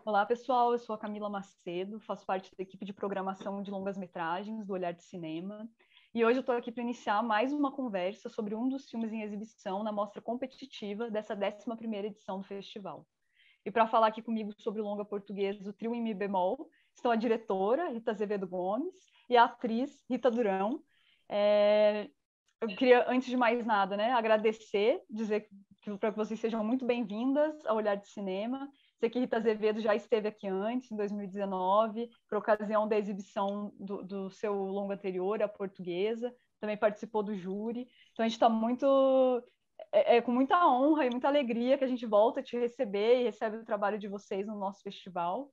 Olá, pessoal. Eu sou a Camila Macedo, faço parte da equipe de programação de longas-metragens do Olhar de Cinema. E hoje eu estou aqui para iniciar mais uma conversa sobre um dos filmes em exibição na mostra competitiva dessa 11ª edição do festival. E para falar aqui comigo sobre o longa português O Trio em Mi Bemol, estão a diretora, Rita Azevedo Gomes, e a atriz, Rita Durão. Eu queria, antes de mais nada, agradecer, dizer para que vocês sejam muito bem-vindas ao Olhar de Cinema. Sei que Rita Azevedo já esteve aqui antes, em 2019, por ocasião da exibição do seu longa anterior, A Portuguesa, também participou do júri. Então, a gente está com muita honra e muita alegria que a gente volta a te receber e recebe o trabalho de vocês no nosso festival.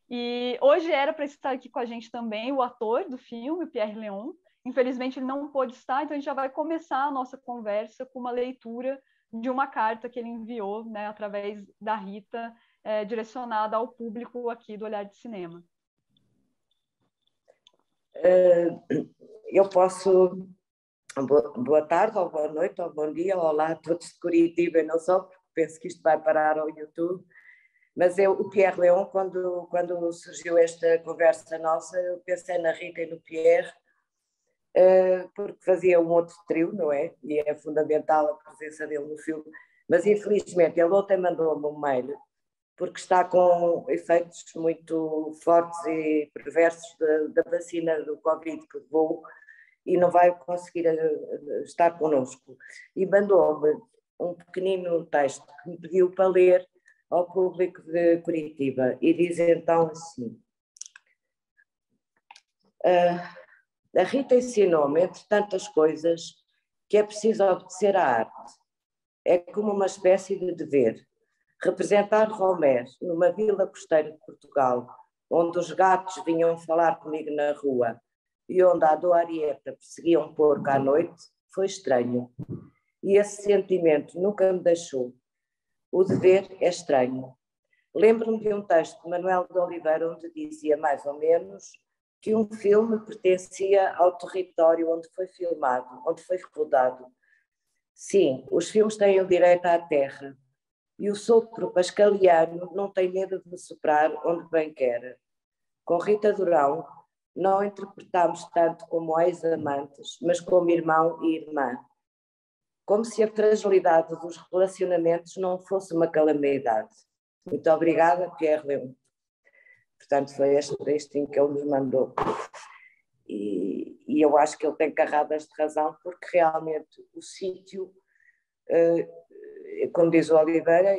E hoje era para estar aqui com a gente também o ator do filme, o Pierre Léon. Infelizmente, ele não pôde estar, então a gente já vai começar a nossa conversa com uma leitura de uma carta que ele enviou, através da Rita, direcionada ao público aqui do Olhar de Cinema. Eu posso... Boa tarde, ou boa noite, ou bom dia, olá a todos de Curitiba, não só, porque penso que isto vai parar ao YouTube, mas o Pierre Léon, quando surgiu esta conversa nossa, eu pensei na Rita e no Pierre, porque fazia um outro trio, não é? E é fundamental a presença dele no filme, mas infelizmente ele ontem mandou-me um mail, porque está com efeitos muito fortes e perversos da vacina do Covid que levou e não vai conseguir estar connosco. E mandou-me um pequenino texto que me pediu para ler ao público de Curitiba e diz então assim: a Rita ensinou-me, entre tantas coisas, que é preciso obedecer à arte. É como uma espécie de dever. Representar Romer numa vila costeira de Portugal, onde os gatos vinham falar comigo na rua e onde a Doarieta perseguia um porco à noite, foi estranho. E esse sentimento nunca me deixou. O dever é estranho. Lembro-me de um texto de Manuel de Oliveira onde dizia mais ou menos que um filme pertencia ao território onde foi filmado, onde foi rodado. Sim, os filmes têm o direito à terra e o sopro pascaliano não tem medo de soprar onde bem quer. Com Rita Durão, não interpretamos tanto como ex-amantes, mas como irmão e irmã. Como se a fragilidade dos relacionamentos não fosse uma calamidade. Muito obrigada, Pierre Léon. Portanto, foi este textinho que ele nos mandou. E eu acho que ele tem carradas de razão, porque realmente o sítio, como diz o Oliveira,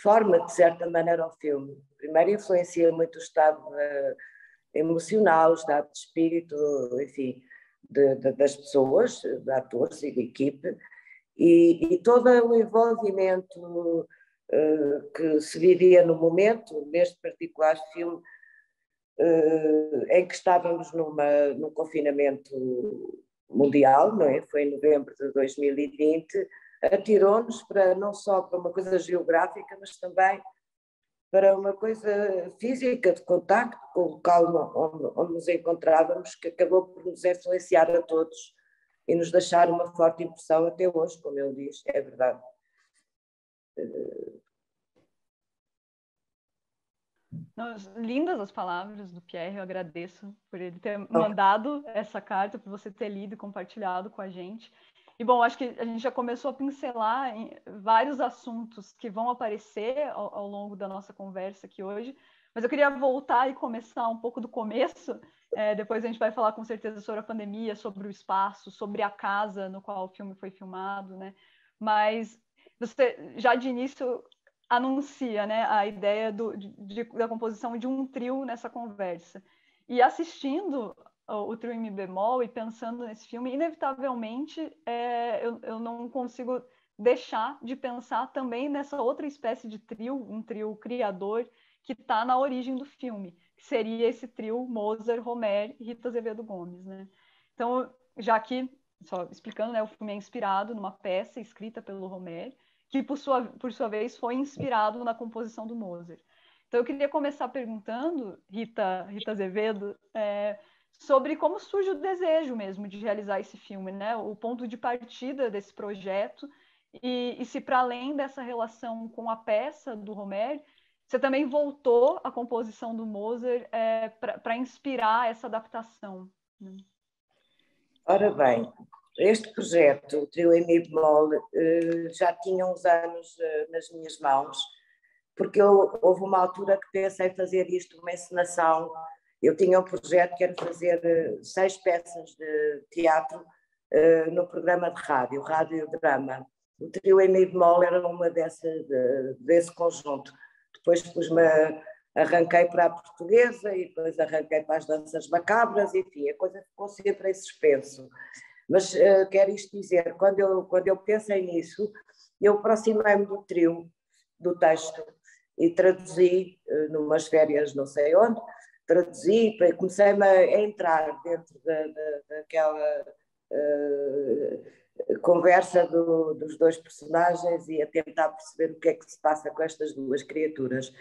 forma de certa maneira o filme. Primeiro influencia muito o estado emocional, o estado de espírito, enfim, das pessoas, de atores e de equipe, e todo o envolvimento que se vivia no momento, neste particular filme, em que estávamos num confinamento mundial, não é? Foi em novembro de 2020, atirou-nos para não só para uma coisa geográfica, mas também para uma coisa física, de contacto com o local onde nos encontrávamos, que acabou por nos influenciar a todos e nos deixar uma forte impressão até hoje, como ele diz, é verdade. Lindas as palavras do Pierre, eu agradeço por ele ter mandado essa carta, por você ter lido e compartilhado com a gente. E, bom, acho que a gente já começou a pincelar em vários assuntos que vão aparecer ao longo da nossa conversa aqui hoje, mas eu queria voltar e começar um pouco do começo. Depois a gente vai falar com certeza sobre a pandemia, sobre o espaço, sobre a casa no qual o filme foi filmado, né? Mas você já de início anuncia, né, a ideia da composição de um trio nessa conversa. E assistindo o trio em Mi Bemol e pensando nesse filme, inevitavelmente eu não consigo deixar de pensar também nessa outra espécie de trio, um trio criador, que está na origem do filme, que seria esse trio Mozart, Romer e Rita Azevedo Gomes, né? Então, já que, só explicando, né, o filme é inspirado numa peça escrita pelo Romer, que por sua vez foi inspirado na composição do Mozart. Então eu queria começar perguntando, Rita Azevedo, sobre como surge o desejo mesmo de realizar esse filme, né? O ponto de partida desse projeto e se para além dessa relação com a peça do Romer, você também voltou à composição do Mozart para inspirar essa adaptação. Ora bem, este projeto, o Trio em Mi bemol, já tinha uns anos nas minhas mãos, porque houve uma altura que pensei fazer isto, uma encenação. Eu tinha um projeto que era fazer 6 peças de teatro no programa de rádio, Rádio Drama. O Trio em Mi bemol era uma desse conjunto. Depois arranquei para a portuguesa e depois arranquei para as danças macabras, enfim, a coisa ficou sempre em suspenso. Mas quero isto dizer, quando eu pensei nisso, eu aproximei-me do trio, do texto, e traduzi numas férias não sei onde, traduzi, comecei-me a entrar dentro daquela conversa dos 2 personagens e a tentar perceber o que é que se passa com estas 2 criaturas.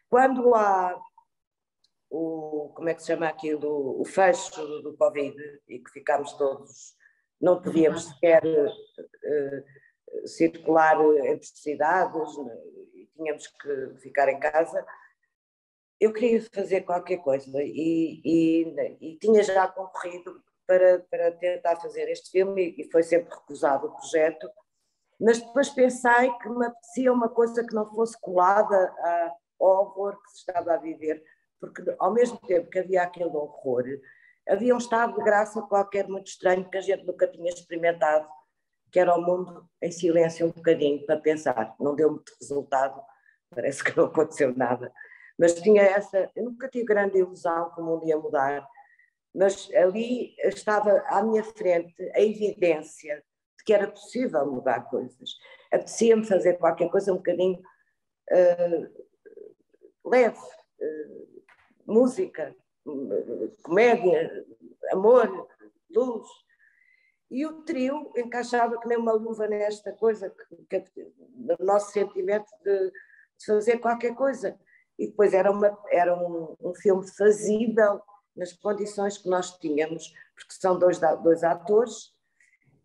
Quando há como é que se chama aquilo, o fecho do Covid, e que ficámos todos, não podíamos sequer circular entre cidades, e tínhamos que ficar em casa, eu queria fazer qualquer coisa e tinha já concorrido para tentar fazer este filme e foi sempre recusado o projeto, mas depois pensei que me apetecia uma coisa que não fosse colada ao horror que se estava a viver, porque ao mesmo tempo que havia aquele horror, havia um estado de graça qualquer muito estranho que a gente nunca tinha experimentado, que era o mundo em silêncio um bocadinho para pensar. Não deu muito resultado, parece que não aconteceu nada, mas tinha eu nunca tive grande ilusão que o mundo ia mudar, mas ali estava à minha frente a evidência de que era possível mudar coisas. Apetecia-me fazer qualquer coisa um bocadinho leve, música, comédia, amor, luz. E o trio encaixava que nem uma luva nesta coisa, no nosso sentimento de fazer qualquer coisa. E depois era um filme fazível nas condições que nós tínhamos, porque são dois atores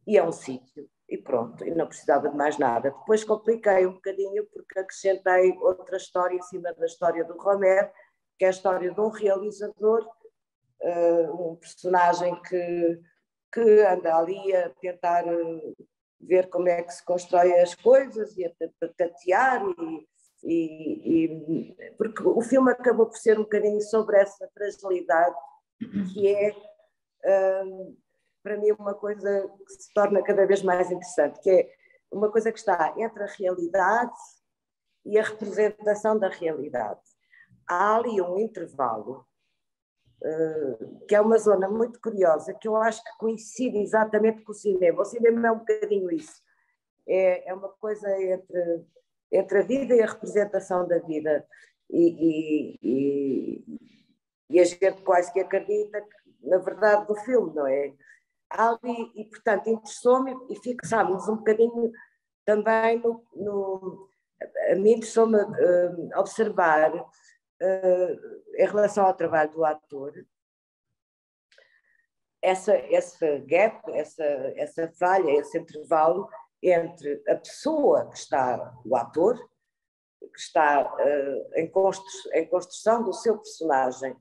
e é um sítio. E pronto, e não precisava de mais nada. Depois compliquei um bocadinho porque acrescentei outra história em cima da história do Romer, que é a história de um realizador, um personagem que anda ali a tentar ver como é que se constrói as coisas e a tatear, porque o filme acabou por ser um bocadinho sobre essa fragilidade que é, para mim, uma coisa que se torna cada vez mais interessante, que é uma coisa que está entre a realidade e a representação da realidade. Há ali um intervalo que é uma zona muito curiosa, que eu acho que coincide exatamente com o cinema. O cinema é um bocadinho isso. É uma coisa entre a vida e a representação da vida. E a gente quase que acredita, na verdade, do filme, não é? Há ali, e portanto, interessou-me e fixámos um bocadinho também a mim interessou-me observar em relação ao trabalho do ator, essa gap, essa falha, esse intervalo entre a pessoa que está, o ator, que está em construção do seu personagem.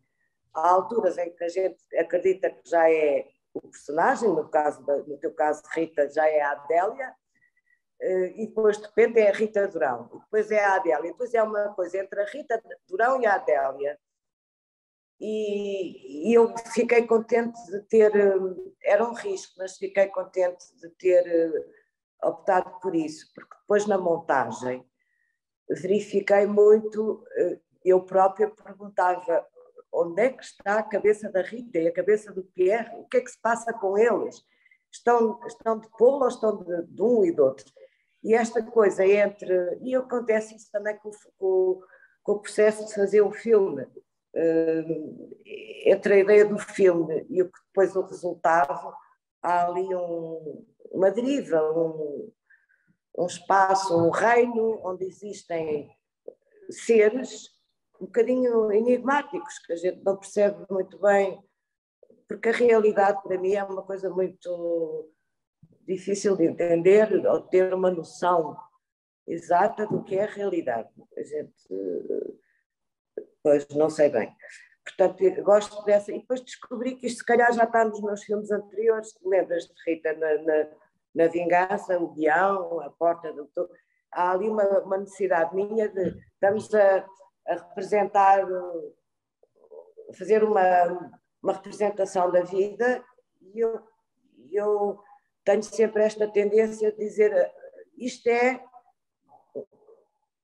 Há alturas em que a gente acredita que já é o personagem, no teu caso, Rita, já é a Adélia, e depois de repente é a Rita Durão, e depois é a Adélia, e depois é uma coisa entre a Rita Durão e a Adélia. E eu fiquei contente de ter, era um risco, mas fiquei contente de ter optado por isso, porque depois na montagem verifiquei muito, eu própria perguntava onde é que está a cabeça da Rita e a cabeça do Pierre, o que é que se passa com eles? Estão de polo ou estão de um e do outro? E esta coisa e acontece isso também com o processo de fazer o filme, entre a ideia do filme e depois o resultado, há ali uma deriva, um espaço, um reino onde existem seres um bocadinho enigmáticos, que a gente não percebe muito bem, porque a realidade para mim é uma coisa muito difícil de entender ou ter uma noção exata do que é a realidade. A gente, pois, não sei bem. Portanto, eu gosto dessa. E depois descobri que isto, se calhar, já está nos meus filmes anteriores. Lembras-te, Rita, na Vingança, o Guião, a Porta do... Há ali uma necessidade minha de... Estamos a representar, fazer uma representação da vida, e eu tenho sempre esta tendência de dizer isto é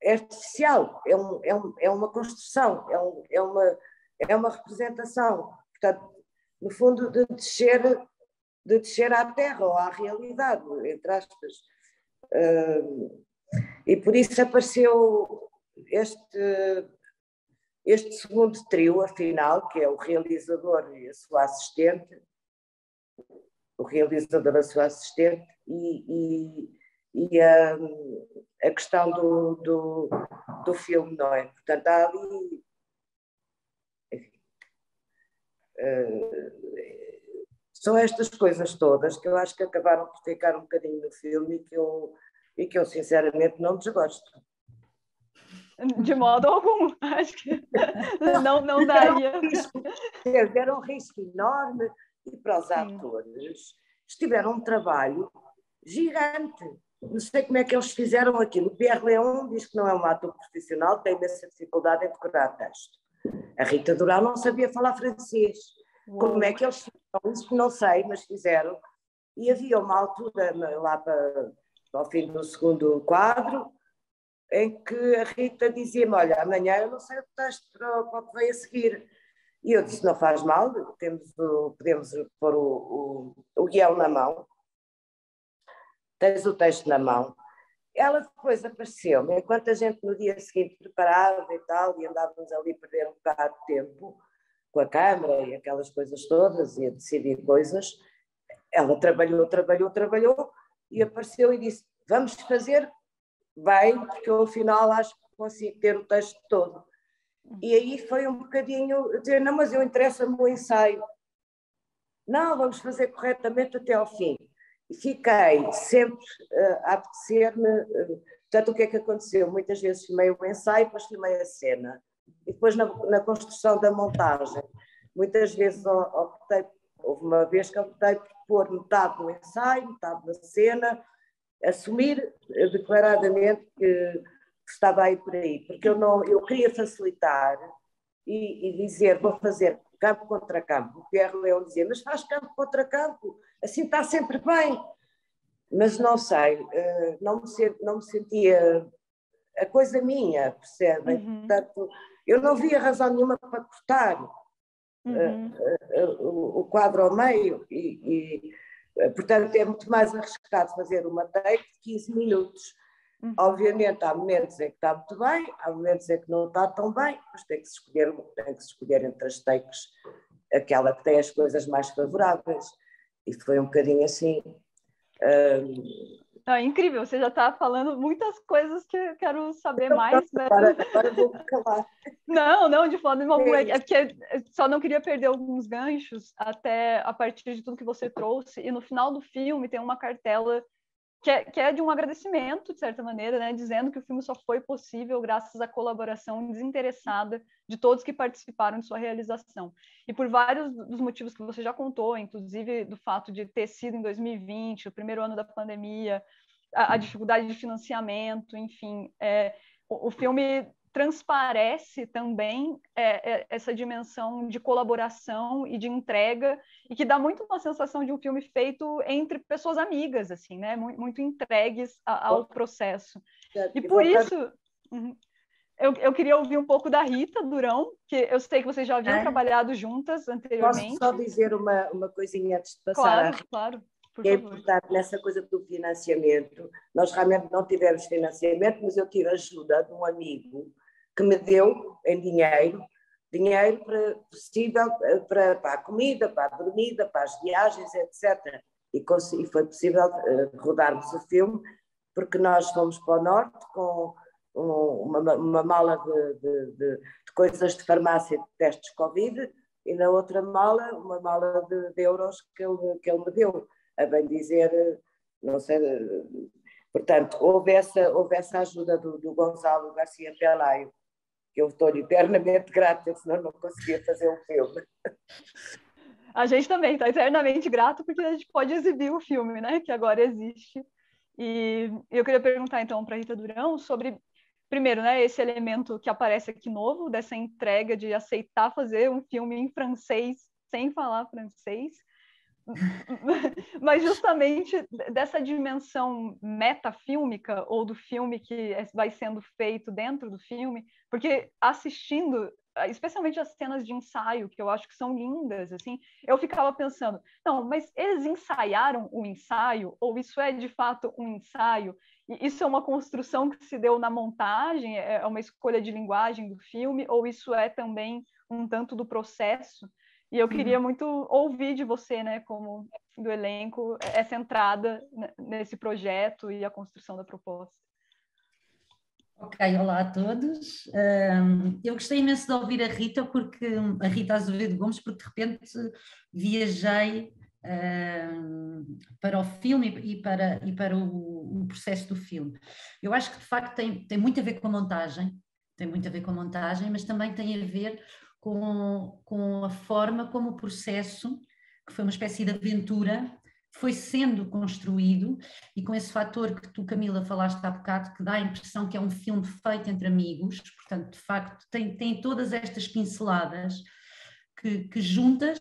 artificial, é uma construção, é uma representação. Portanto, no fundo, de descer à terra ou à realidade, entre aspas. E por isso apareceu este segundo trio, afinal, que é o realizador e a sua assistente, o realizador, a sua assistente, e a questão do filme, não é? Portanto, há ali... Enfim, são estas coisas todas que eu acho que acabaram por ficar um bocadinho no filme e que eu sinceramente não desgosto. De modo algum, acho que não daria. Era um risco enorme, e para os atores tiveram um trabalho gigante. Não sei como é que eles fizeram aquilo. O Pierre Léon diz que não é um ator profissional, tem imensa dificuldade em decorar texto. A Rita Dural não sabia falar francês. Como é que eles fizeram isso? Não sei, mas fizeram. E havia uma altura, lá para o fim do segundo quadro, em que a Rita dizia-me: olha, amanhã eu não sei o texto para o que vem a seguir. E eu disse: não faz mal, podemos pôr o guião na mão, tens o texto na mão. Ela depois apareceu, enquanto a gente no dia seguinte preparava e tal, e andávamos ali a perder um bocado de tempo com a câmara e aquelas coisas todas, e a decidir coisas, ela trabalhou, e apareceu e disse: vamos fazer bem, porque eu afinal acho que consigo ter o texto todo. E aí foi um bocadinho dizer: não, mas eu interessa-me o ensaio. Não, vamos fazer corretamente até ao fim. E fiquei sempre a apetecer-me. Portanto, o que é que aconteceu? Muitas vezes filmei o ensaio, depois filmei a cena. E depois na construção da montagem, muitas vezes houve uma vez que optei por pôr metade no ensaio, metade na cena, assumir declaradamente que estava aí por aí, porque eu queria facilitar e dizer: vou fazer campo contra campo. O Pierre Leão dizia: mas faz campo contra campo, assim está sempre bem. Mas não sei, não me sentia a coisa minha, percebem? Portanto, eu não via razão nenhuma para cortar o quadro ao meio portanto, é muito mais arriscado fazer uma take de 15 minutos. Obviamente, há momentos em que está muito bem, há momentos em que não está tão bem, mas tem que se escolher entre as takes aquela que tem as coisas mais favoráveis. E foi um bocadinho assim. Incrível, você já está falando muitas coisas que eu quero saber mais, né? Agora vou me calar. Não, de forma alguma. É porque só não queria perder alguns ganchos até a partir de tudo que você trouxe. E no final do filme tem uma cartela que é de um agradecimento, de certa maneira, né? Dizendo que o filme só foi possível graças à colaboração desinteressada de todos que participaram de sua realização. E por vários dos motivos que você já contou, inclusive do fato de ter sido em 2020, o primeiro ano da pandemia, a dificuldade de financiamento, enfim, o filme transparece também essa dimensão de colaboração e de entrega, e que dá muito uma sensação de um filme feito entre pessoas amigas, assim, né? Muito entregues ao processo. E por isso, eu queria ouvir um pouco da Rita Durão, que eu sei que vocês já haviam trabalhado juntas anteriormente. Posso só dizer uma coisinha antes de passar à Rita? Claro. Que é importante nessa coisa do financiamento. Nós realmente não tivemos financiamento, mas eu tive ajuda de um amigo que me deu em dinheiro possível para a comida, para a dormida, para as viagens, etc. E foi possível rodarmos o filme, porque nós fomos para o norte com uma mala de coisas de farmácia de testes Covid, e na outra mala, uma mala de euros que ele me deu. A bem dizer, Não sei, portanto, houve essa ajuda do Gonçalo Garcia Pelayo, que eu estou eternamente grata, senão não conseguia fazer o filme. A gente também está eternamente grato porque a gente pode exibir o filme, né? Que agora existe. E eu queria perguntar então para a Rita Durão sobre, primeiro, né, esse elemento que aparece aqui novo, dessa entrega de aceitar fazer um filme em francês sem falar francês, mas justamente dessa dimensão metafílmica ou do filme que vai sendo feito dentro do filme, porque assistindo, especialmente as cenas de ensaio, que eu acho que são lindas, assim, eu ficava pensando, não, mas eles ensaiaram o ensaio, ou isso é de fato um ensaio? E isso é uma construção que se deu na montagem, é uma escolha de linguagem do filme, ou isso é também um tanto do processo? E eu queria muito ouvir de você, né, como do elenco, essa entrada nesse projeto e a construção da proposta. Ok, olá a todos. Eu gostei imenso de ouvir a Rita, a Rita Azevedo Gomes, porque de repente viajei para o filme e para o processo do filme. Eu acho que de facto tem muito a ver com a montagem, mas também tem a ver com a forma como o processo, que foi uma espécie de aventura, foi sendo construído, e com esse fator que tu, Camila, falaste há bocado, que dá a impressão que é um filme feito entre amigos, portanto, de facto, tem todas estas pinceladas que juntas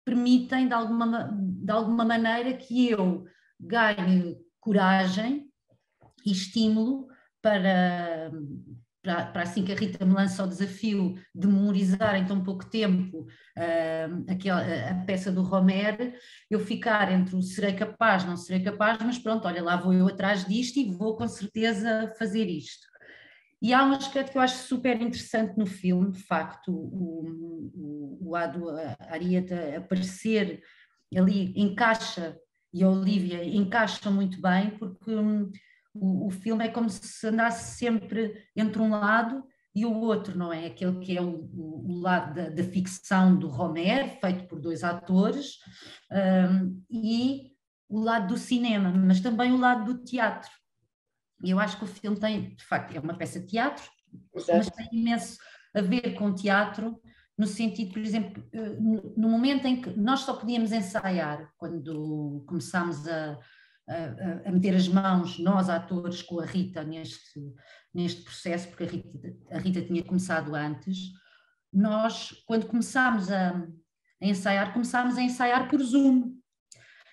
permitem, de alguma maneira, que eu ganhe coragem e estímulo para assim que a Rita me lança o desafio de memorizar em tão pouco tempo a peça do Romer, eu ficar entre o serei capaz, não serei capaz, mas pronto, olha, lá vou eu atrás disto e vou com certeza fazer isto. E há um aspecto que eu acho super interessante no filme, de facto, o Ado Arieta aparecer ali encaixa, e a Olívia encaixa muito bem, porque o filme é como se andasse sempre entre um lado e o outro, não é? Aquele que é o lado da ficção do Romer, feito por dois atores, e o lado do cinema, mas também o lado do teatro. E eu acho que o filme tem, de facto, é uma peça de teatro, Exato. mas tem imenso a ver com teatro, no sentido, por exemplo, no momento em que nós só podíamos ensaiar, quando começámos a meter as mãos, nós atores, com a Rita neste processo, porque a Rita tinha começado antes, nós, quando começámos a começámos a ensaiar por Zoom,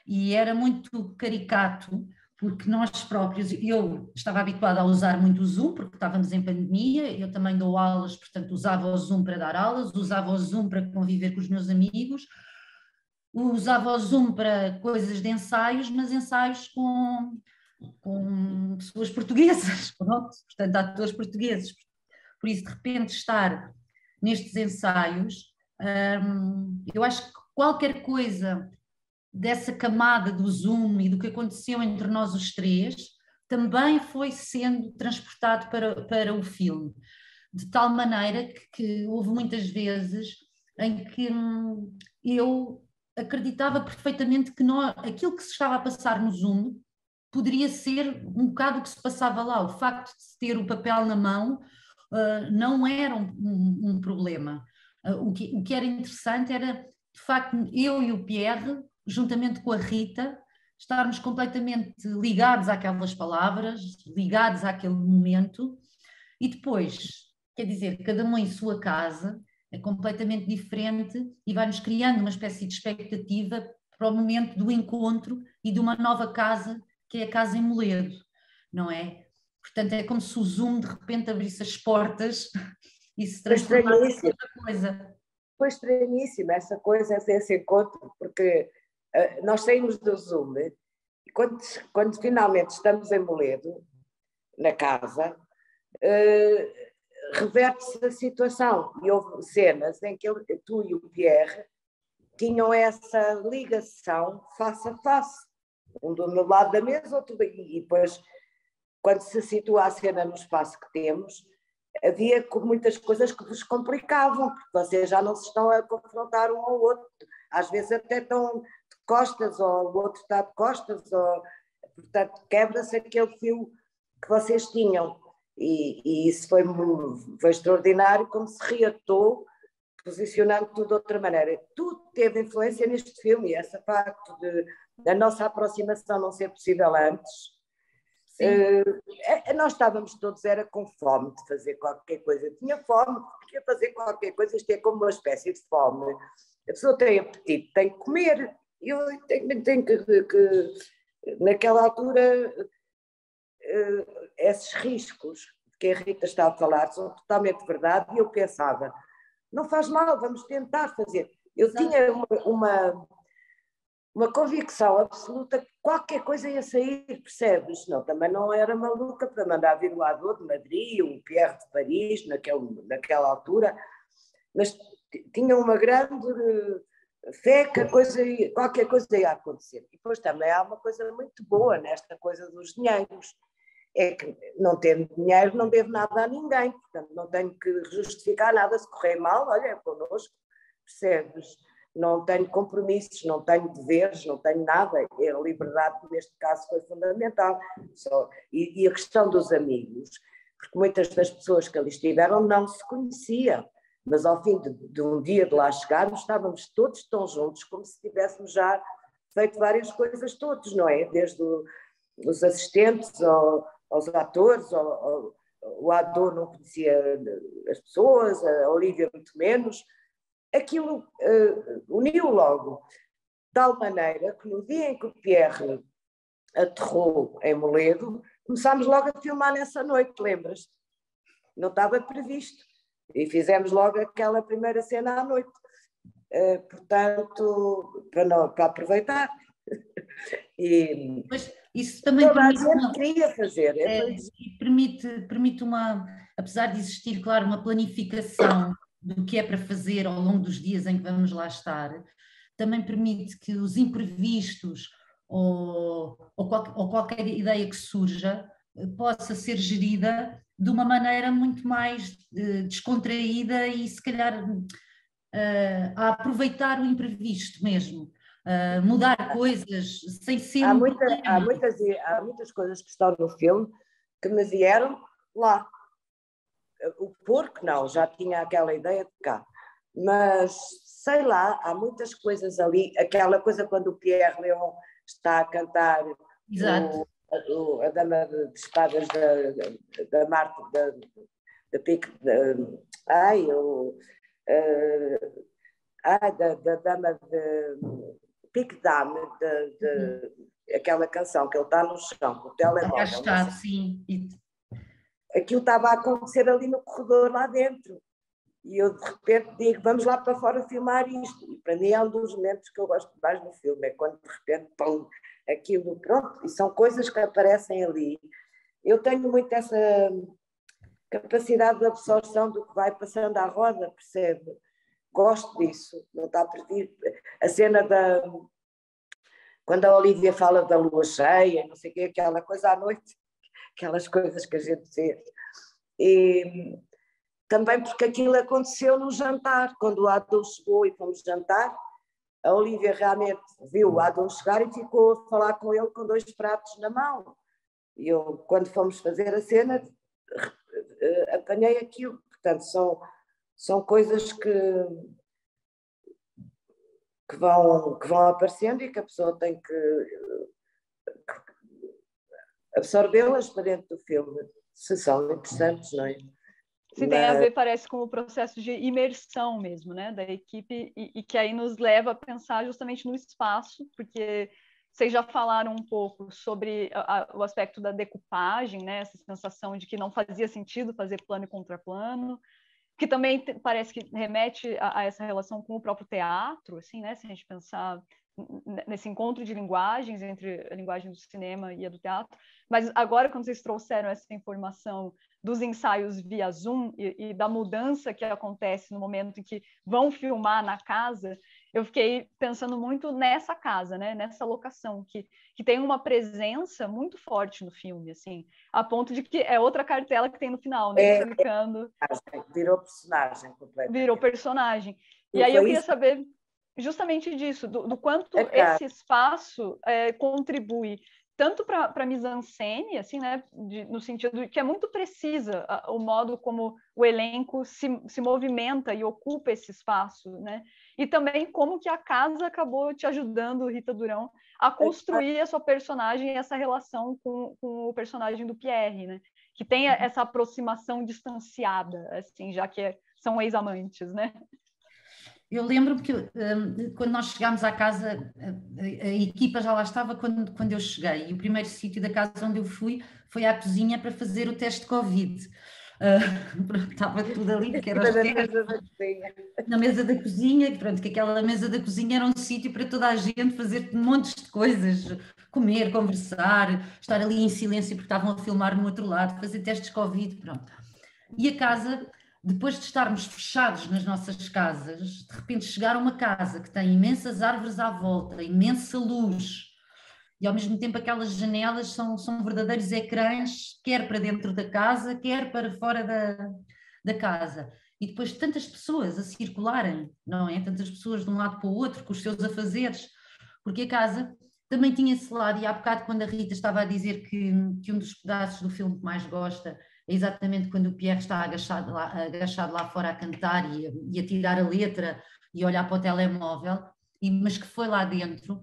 e era muito caricato, porque nós próprios, eu estava habituada a usar muito o Zoom, porque estávamos em pandemia, eu também dou aulas, portanto usava o Zoom para dar aulas, usava o Zoom para conviver com os meus amigos, usava o Zoom para coisas de ensaios, mas ensaios com pessoas portuguesas, pronto, portanto atores portugueses. Por isso, de repente, estar nestes ensaios, eu acho que qualquer coisa dessa camada do Zoom e do que aconteceu entre nós os três também foi sendo transportado para o filme, de tal maneira que houve muitas vezes em que eu acreditava perfeitamente que aquilo que se estava a passar no Zoom poderia ser um bocado o que se passava lá. O facto de se ter o papel na mão não era um problema. O que era interessante era, de facto, eu e o Pierre, juntamente com a Rita, estarmos completamente ligados àquelas palavras, ligados àquele momento, e depois, quer dizer, cada um em sua casa, é completamente diferente e vai-nos criando uma espécie de expectativa para o momento do encontro e de uma nova casa, que é a casa em Moledo, não é? Portanto, é como se o Zoom de repente abrisse as portas e se transformasse em outra coisa. Foi estranhíssima essa coisa, esse encontro, porque nós saímos do Zoom e quando finalmente estamos em Moledo, na casa, reverte-se a situação. E houve cenas em que tu e o Pierre tinham essa ligação face a face. Um do lado da mesa, outro daqui. E depois, quando se situa a cena no espaço que temos, havia muitas coisas que vos complicavam, porque vocês já não se estão a confrontar um ao outro. Às vezes até estão de costas, ou o outro está de costas, Portanto, quebra-se aquele fio que vocês tinham. E isso foi extraordinário, como se reatou, posicionando tudo de outra maneira. Tudo teve influência neste filme, essa parte da nossa aproximação não ser possível antes. Nós estávamos todos, era com fome de fazer qualquer coisa. Tinha fome, queria fazer qualquer coisa, isto é como uma espécie de fome. A pessoa tem apetite, tem que comer. Eu tenho que naquela altura, esses riscos que a Rita está a falar são totalmente verdade, e eu pensava, não faz mal, vamos tentar fazer. Eu tinha uma convicção absoluta que qualquer coisa ia sair, percebes? Não, também não era maluca para mandar vir o Adô de Madrid, o Pierre de Paris, naquela altura, mas tinha uma grande fé que qualquer coisa ia acontecer. E depois também há uma coisa muito boa nesta coisa dos dinheiros, é que não tendo dinheiro não devo nada a ninguém, portanto não tenho que justificar nada. Se correr mal, olha, é connosco, percebes? Não tenho compromissos, não tenho deveres, não tenho nada. A liberdade, neste caso, foi fundamental. E a questão dos amigos, porque muitas das pessoas que ali estiveram não se conheciam, mas ao fim de um dia de lá chegarmos, estávamos todos tão juntos como se tivéssemos já feito várias coisas todos, não é? Desde os assistentes aos atores, o Adô não conhecia as pessoas, a Olívia muito menos. Aquilo uniu logo, de tal maneira que no dia em que o Pierre aterrou em Moledo, começámos logo a filmar nessa noite, lembras-te? Não estava previsto. E fizemos logo aquela primeira cena à noite. Portanto, para aproveitar. Mas isso também queria fazer. Permite apesar de existir, claro, uma planificação do que é para fazer ao longo dos dias em que vamos lá estar, também permite que os imprevistos ou qualquer ideia que surja possa ser gerida de uma maneira muito mais descontraída e, se calhar, a aproveitar o imprevisto mesmo. Mudar coisas sem ser há muitas coisas que estão no filme que me vieram lá. O porco não, já tinha aquela ideia de cá, mas sei lá, há muitas coisas ali, aquela coisa quando o Pierre Léon está a cantar a Dama de Espadas da Marte, da Pique, da Dama de Pique Dame, aquela canção que ele está no chão, com o telemóvel. Sim. Aquilo estava a acontecer ali no corredor, lá dentro. E eu, de repente, digo, vamos lá para fora filmar isto. E para mim é um dos momentos que eu gosto mais no filme, é quando, de repente, pão, aquilo, pronto. E são coisas que aparecem ali. Eu tenho muito essa capacidade de absorção do que vai passando à roda, percebe? Gosto disso. Não está perdido. A cena quando a Olívia fala da lua cheia, não sei o quê, aquela coisa à noite, aquelas coisas que a gente vê. E também porque aquilo aconteceu no jantar, quando o Adão chegou e fomos jantar, a Olívia realmente viu o Adão chegar e ficou a falar com ele com 2 pratos na mão. E eu, quando fomos fazer a cena, apanhei aquilo. Portanto, são coisas que vão aparecendo e que a pessoa tem que absorvê-las para dentro do filme, se são interessantes, não é? Se tem a ver, parece, com o processo de imersão mesmo, né, da equipe, e que aí nos leva a pensar justamente no espaço, porque vocês já falaram um pouco sobre o aspecto da decupagem, né, essa sensação de que não fazia sentido fazer plano e contraplano, que também parece que remete a essa relação com o próprio teatro, assim, né, se a gente pensar nesse encontro de linguagens entre a linguagem do cinema e a do teatro. Mas agora, quando vocês trouxeram essa informação dos ensaios via Zoom e da mudança que acontece no momento em que vão filmar na casa, eu fiquei pensando muito nessa casa, né? Nessa locação, que tem uma presença muito forte no filme, assim, a ponto de que é outra cartela que tem no final, né? Explicando. Virou personagem completamente. Virou personagem. E aí eu queria saber justamente disso, do quanto esse espaço contribui tanto para mise-en-scène, assim, né, no sentido de que é muito precisa o modo como o elenco se movimenta e ocupa esse espaço, né? E também como que a casa acabou te ajudando, Rita Durão, a construir a sua personagem e essa relação com o personagem do Pierre, né? Que tem essa aproximação distanciada, assim, já que são ex-amantes, né? Eu lembro-me que quando nós chegámos à casa, a equipa já lá estava quando eu cheguei, e o primeiro sítio da casa onde eu fui foi à cozinha para fazer o teste de Covid. Estava tudo ali, porque era os na mesa da cozinha, pronto, que aquela mesa da cozinha era um sítio para toda a gente fazer montes de coisas, comer, conversar, estar ali em silêncio porque estavam a filmar no outro lado, fazer testes de Covid, pronto. E a casa, depois de estarmos fechados nas nossas casas, de repente chegar a uma casa que tem imensas árvores à volta, imensa luz, e ao mesmo tempo aquelas janelas são verdadeiros ecrãs, quer para dentro da casa, quer para fora da casa. E depois tantas pessoas a circularem, não é? Tantas pessoas de um lado para o outro, com os seus afazeres, porque a casa também tinha esse lado, e há bocado quando a Rita estava a dizer que um dos pedaços do filme que mais gosta é exatamente quando o Pierre está agachado lá fora a cantar e a tirar a letra e a olhar para o telemóvel, mas que foi lá dentro.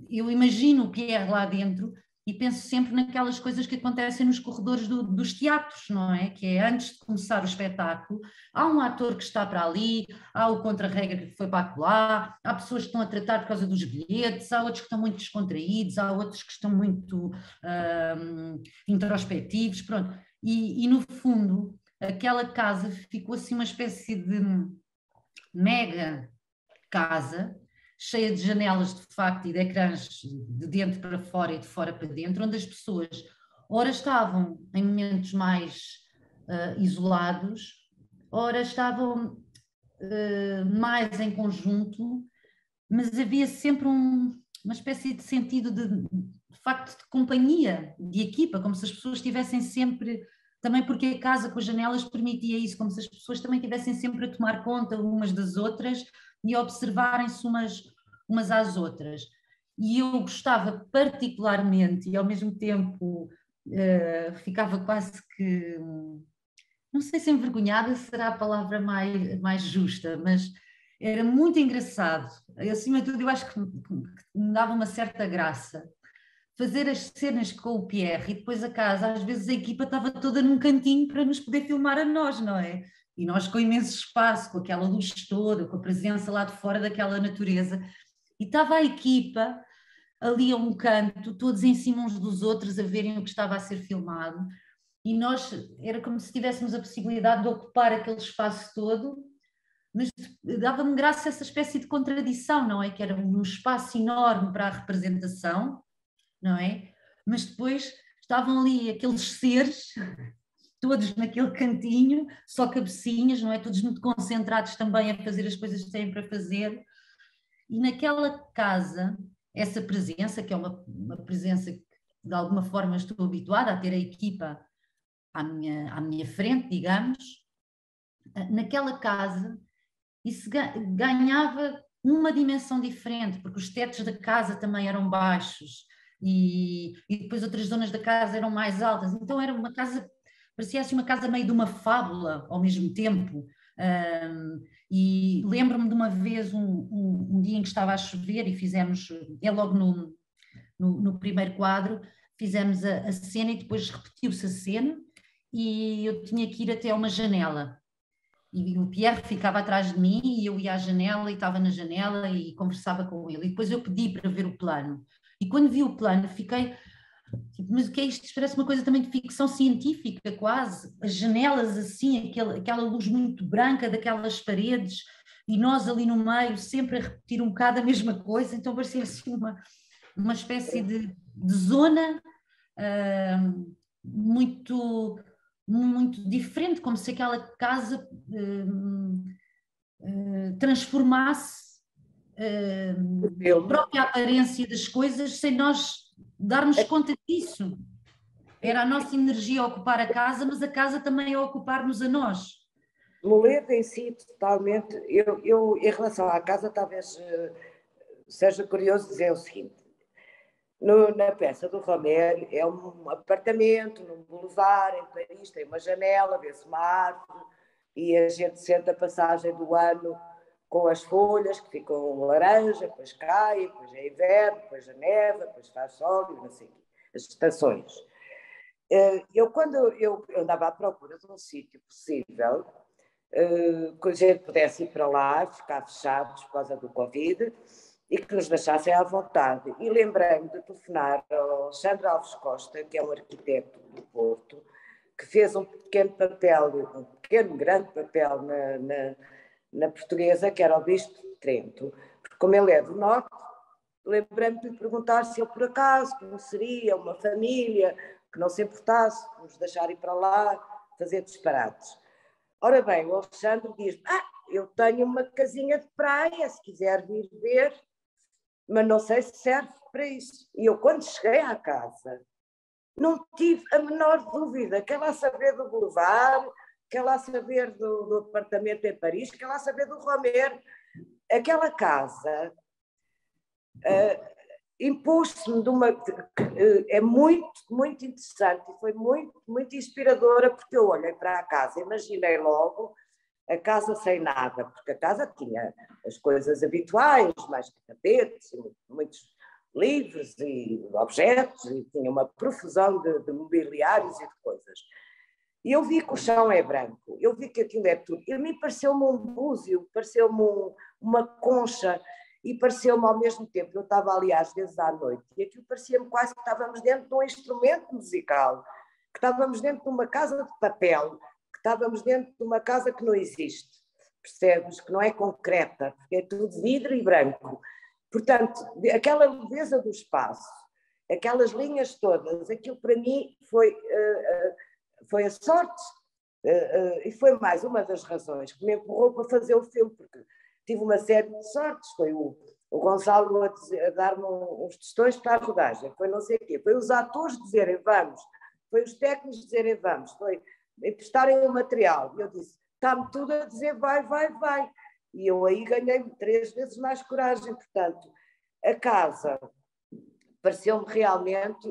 Eu imagino o Pierre lá dentro e penso sempre naquelas coisas que acontecem nos corredores dos teatros, não é? Que é antes de começar o espetáculo, há um ator que está para ali, há o contra-regra que foi para lá, há pessoas que estão a tratar por causa dos bilhetes, há outros que estão muito descontraídos, há outros que estão muito introspectivos, pronto. E no fundo, aquela casa ficou assim uma espécie de mega casa, cheia de janelas de facto e de ecrãs de dentro para fora e de fora para dentro, onde as pessoas ora estavam em momentos mais isolados, ora estavam mais em conjunto, mas havia sempre uma espécie de sentido de facto de companhia, de equipa, como se as pessoas estivessem sempre, também porque a casa com as janelas permitia isso, como se as pessoas também estivessem sempre a tomar conta umas das outras e a observarem-se umas às outras. E eu gostava particularmente, e ao mesmo tempo ficava quase que, não sei se envergonhada será a palavra mais justa, mas era muito engraçado. Acima de tudo, eu acho que me dava uma certa graça fazer as cenas com o Pierre e depois a casa, às vezes a equipa estava toda num cantinho para nos poder filmar a nós, não é? E nós com imenso espaço, com aquela luz toda, com a presença lá de fora daquela natureza. E estava a equipa ali a um canto, todos em cima uns dos outros, a verem o que estava a ser filmado. E nós, era como se tivéssemos a possibilidade de ocupar aquele espaço todo, mas dava-me graça essa espécie de contradição, não é? Que era um espaço enorme para a representação, não é? Mas depois estavam ali aqueles seres, todos naquele cantinho, só cabecinhas, não é? Todos muito concentrados também a fazer as coisas que têm para fazer. E naquela casa, essa presença, que é uma presença que de alguma forma estou habituada a ter a equipa à minha frente, digamos, naquela casa isso ganhava uma dimensão diferente, porque os tetos da casa também eram baixos e depois outras zonas da casa eram mais altas, então era uma casa, parecia assim uma casa meio de uma fábula ao mesmo tempo. E lembro-me de uma vez, um dia em que estava a chover e fizemos, logo no primeiro quadro, fizemos a cena e depois repetiu-se a cena e eu tinha que ir até uma janela. E o Pierre ficava atrás de mim e eu ia à janela e estava na janela e conversava com ele. E depois eu pedi para ver o plano. E quando vi o plano fiquei, mas o que é isto? Isto parece uma coisa também de ficção científica quase. As janelas assim, aquela luz muito branca daquelas paredes e nós ali no meio sempre a repetir um bocado a mesma coisa. Então parecia assim uma espécie de zona muito diferente, como se aquela casa transformasse a própria aparência das coisas sem nós darmos conta disso. Era a nossa energia a ocupar a casa, mas a casa também a ocupar-nos a nós. Moledo em si, totalmente. Eu, em relação à casa, talvez seja curioso dizer o seguinte. Na peça do Romer é um apartamento num boulevard em Paris, tem uma janela, vê-se uma árvore e a gente sente a passagem do ano com as folhas que ficam laranja, depois cai, depois é inverno, depois a neve, depois faz sol e não sei o quê, as estações. Quando eu andava à procura de um sítio possível, que a gente pudesse ir para lá, ficar fechados por causa do Covid, e que nos deixassem à vontade. E lembrei-me de telefonar ao Alexandre Alves Costa, que é um arquiteto do Porto, que fez um pequeno grande papel na portuguesa, que era o Bispo de Trento. Porque como ele é do Norte, lembrei-me de lhe perguntar se ele, por acaso, conheceria uma família que não se importasse de nos deixar ir para lá fazer disparates. Ora bem, o Alexandre diz: eu tenho uma casinha de praia, se quiser vir ver, mas não sei se serve para isso. E eu, quando cheguei à casa, não tive a menor dúvida, quer lá saber do Boulevard, quer lá saber do apartamento em Paris, quer lá saber do Romer. Aquela casa impôs-me de uma... é muito, muito interessante e foi muito, muito inspiradora, porque eu olhei para a casa, imaginei logo a casa sem nada, porque a casa tinha as coisas habituais, mais que tapetes, muitos livros e objetos, e tinha uma profusão de mobiliários e de coisas. E eu vi que o chão é branco, eu vi que aquilo é tudo. E a mim pareceu-me um búzio, pareceu-me uma concha, e pareceu-me ao mesmo tempo, eu estava ali às vezes à noite, e aquilo parecia-me quase que estávamos dentro de um instrumento musical, que estávamos dentro de uma casa de papel, que estávamos dentro de uma casa que não existe, percebes? Que não é concreta, porque é tudo vidro e branco. Portanto, aquela leveza do espaço, aquelas linhas todas, aquilo para mim foi a sorte, e foi mais uma das razões que me empurrou para fazer o filme, porque tive uma série de sortes, foi o Gonçalo a dar-me uns tostões para a rodagem, foi não sei o quê, foi os atores dizerem vamos, foi os técnicos dizerem vamos, foi emprestarem o material, e eu disse, está-me tudo a dizer vai, vai, vai, e eu aí ganhei 3 vezes mais coragem. Portanto, a casa pareceu-me realmente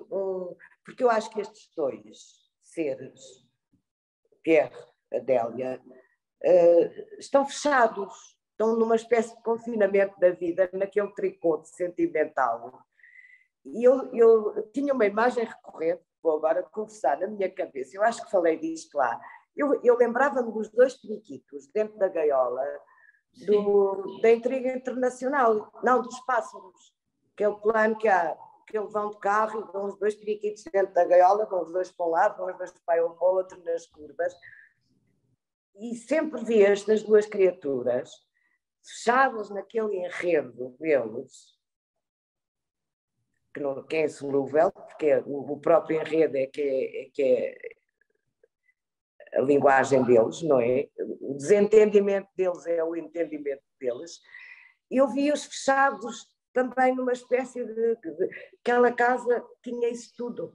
porque eu acho que estes 2 seres, Pierre, Adélia, estão fechados, estão numa espécie de confinamento da vida, naquele tricote sentimental. E eu tinha uma imagem recorrente, vou agora conversar na minha cabeça, eu acho que falei disto lá. Eu lembrava-me dos 2 periquitos dentro da gaiola, da intriga internacional, não, dos pássaros, aquele plano que há, que eles vão de carro e vão os 2 periquitos dentro da gaiola, vão os 2 para um lado, vão os 2 para o outro nas curvas, e sempre vi estas 2 criaturas fechadas naquele enredo deles, que é insolúvel, porque o próprio enredo é que é a linguagem deles, não é? O desentendimento deles é o entendimento deles. Eu vi-os fechados também numa espécie de... Aquela casa tinha isso tudo.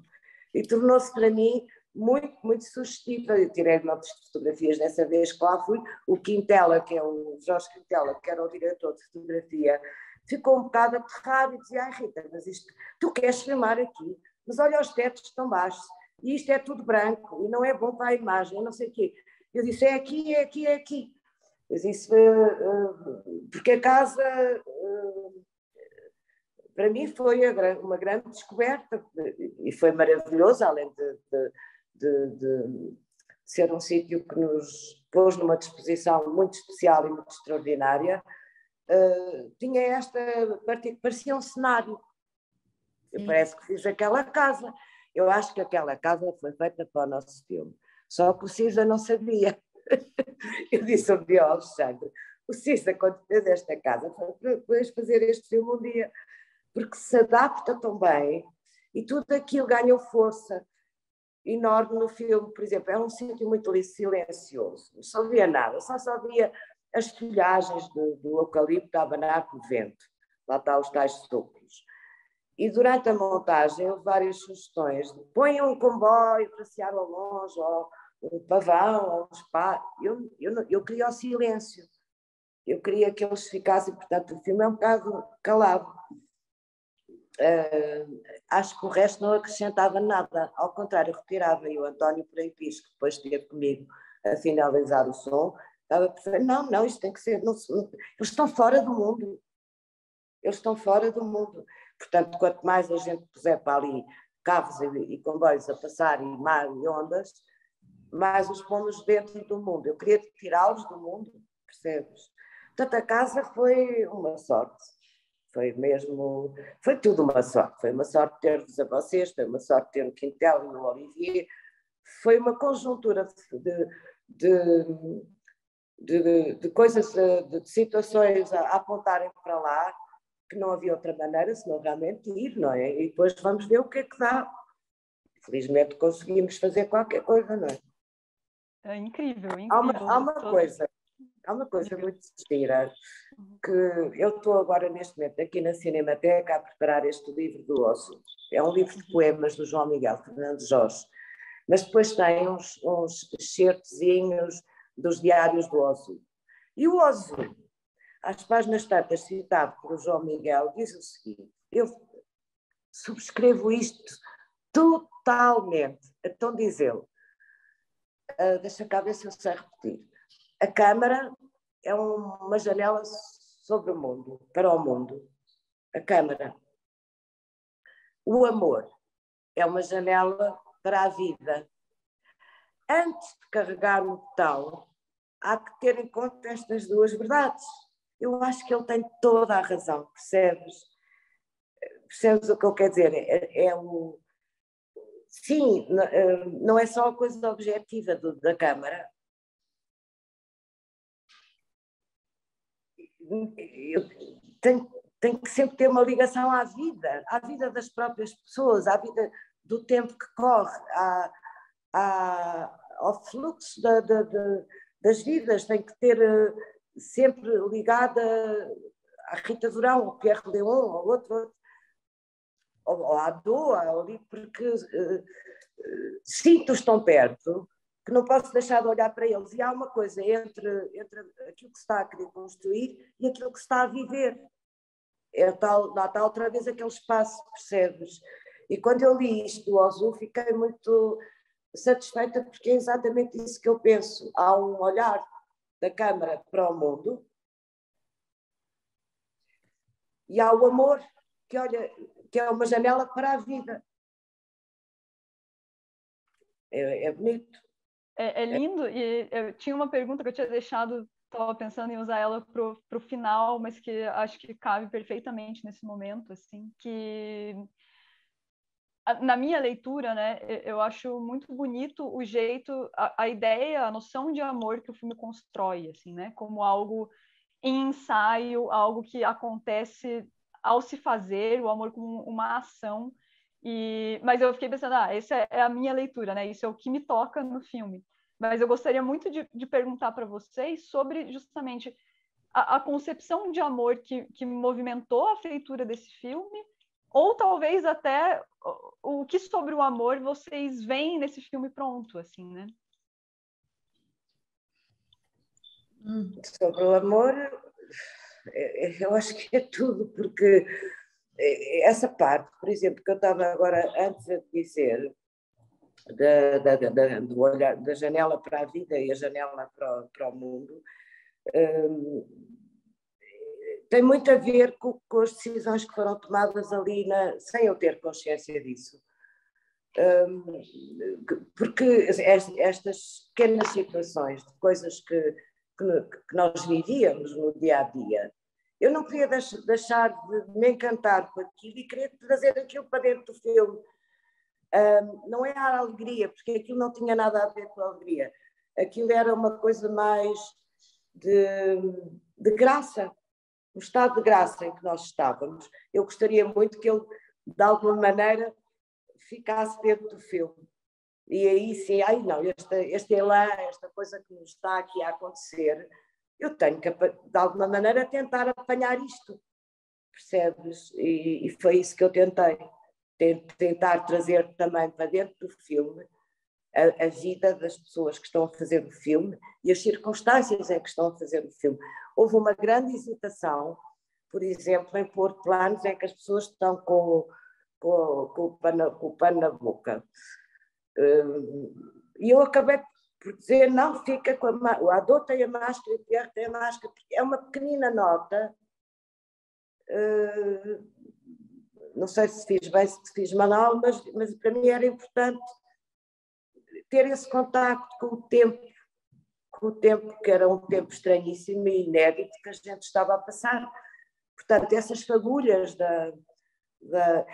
E tornou-se para mim muito, muito sugestiva. Eu tirei notas de fotografias dessa vez que lá fui. O Quintela, que é o Jorge Quintela, que era o diretor de fotografia, ficou um bocado aterrado e dizia: Rita, mas isto, tu queres filmar aqui, mas olha, os tetos estão baixos, e isto é tudo branco, e não é bom para a imagem, não sei o quê. Eu disse: é aqui, é aqui, é aqui. Eu disse, porque a casa, para mim, foi uma grande descoberta, e foi maravilhoso, além de ser um sítio que nos pôs numa disposição muito especial e muito extraordinária. Tinha parecia um cenário. Parece que fiz aquela casa. Eu acho que aquela casa foi feita para o nosso filme. Só que o Cisa não sabia. Eu disse ao Alexandre: o Cisa, quando fez esta casa, foi para fazer este filme um dia, porque se adapta tão bem e tudo aquilo ganhou força enorme no filme. Por exemplo, é um sítio muito silencioso, não só via nada, só via as folhagens do eucalipto a abanar com o vento. Lá está os tais sopros. E durante a montagem houve várias sugestões. Ponham um comboio para se ao longe, ou um pavão, ou um espaço. Eu queria o silêncio. Eu queria que eles ficassem, portanto, o filme é um bocado calado. acho que o resto não acrescentava nada, ao contrário, retirava. E o António Preipis, que depois esteve comigo a finalizar o som, estava perfeito. Não, isto tem que ser. Não, eles estão fora do mundo. Eles estão fora do mundo. Portanto, quanto mais a gente puser para ali carros e comboios a passar, e mar e ondas, mais os pomos dentro do mundo. Eu queria tirá-los do mundo, percebes? Portanto, a casa foi uma sorte. Foi tudo uma sorte. Foi uma sorte ter-vos a vocês, foi uma sorte ter o Quintel e o Olivier. Foi uma conjuntura de coisas, de situações a apontarem para lá, que não havia outra maneira senão realmente ir, não é? E depois vamos ver o que é que dá. Felizmente conseguimos fazer qualquer coisa, não é? É incrível, incrível. Há uma coisa muito gira, que eu estou agora neste momento aqui na Cinemateca a preparar este livro do Osso. É um livro de poemas do João Miguel Fernandes Jorge, mas depois tem uns excertozinhos dos diários do Osso. E o Osso, às páginas tantas, citado por João Miguel, diz o seguinte: eu subscrevo isto totalmente. Então diz ele, deixa cá ver se eu sei repetir. A Câmara é uma janela sobre o mundo, para o mundo. A Câmara. O amor é uma janela para a vida. Antes de carregar o botão, há que ter em conta estas duas verdades. Eu acho que ele tem toda a razão, percebes? Percebes o que eu quero dizer? Sim, não é só a coisa objetiva da Câmara. Tem que sempre ter uma ligação à vida das próprias pessoas, à vida do tempo que corre, ao fluxo das vidas, tem que ter sempre ligada à Rita Durão, ao Pierre Leon, ao outro, ou à Doa, ali, porque sinto-os tão perto que não posso deixar de olhar para eles. E há uma coisa entre aquilo que se está a querer construir e aquilo que se está a viver. Lá está outra vez aquele espaço, percebes? E quando eu li isto do Ozu, fiquei muito satisfeita, porque é exatamente isso que eu penso. Há um olhar da Câmara para o mundo e há o amor que olha, que é uma janela para a vida. É bonito. É lindo, e eu tinha uma pergunta que eu tinha deixado, estava pensando em usar ela para o final, mas que acho que cabe perfeitamente nesse momento, assim, que na minha leitura, né, eu acho muito bonito o jeito, a ideia, a noção de amor que o filme constrói, assim, né, como algo em ensaio, algo que acontece ao se fazer, o amor como uma ação. Mas eu fiquei pensando, essa é a minha leitura, né? Isso é o que me toca no filme. Mas eu gostaria muito de perguntar para vocês sobre justamente a concepção de amor que movimentou a feitura desse filme, ou talvez até o que sobre o amor vocês veem nesse filme pronto, assim, né? Sobre o amor, eu acho que é tudo, porque essa parte, por exemplo, que eu estava agora antes a dizer, do olhar, da janela para a vida e a janela para o mundo, tem muito a ver com as decisões que foram tomadas ali, sem eu ter consciência disso. Porque estas pequenas situações, de coisas que nós vivíamos no dia a dia, eu não queria deixar de me encantar com aquilo e querer trazer aquilo para dentro do filme. Não é a alegria, porque aquilo não tinha nada a ver com a alegria. Aquilo era uma coisa mais de graça, o estado de graça em que nós estávamos. Eu gostaria muito que ele, de alguma maneira, ficasse dentro do filme. E aí sim, não, este elan, esta coisa que nos está aqui a acontecer, eu tenho que, de alguma maneira, tentar apanhar isto, percebes? E foi isso que eu tentei. Tentar trazer também para dentro do filme a vida das pessoas que estão a fazer o filme e as circunstâncias em que estão a fazer o filme. Houve uma grande hesitação por exemplo, em pôr planos em que as pessoas estão com o pano na boca. E eu acabei por dizer, não, fica com o Adô tem a máscara, o Pierre tem a máscara, porque é uma pequenina nota. Não sei se fiz bem, se fiz mal, mas para mim era importante ter esse contacto com o tempo, que era um tempo estranhíssimo e inédito que a gente estava a passar. Portanto, essas fagulhas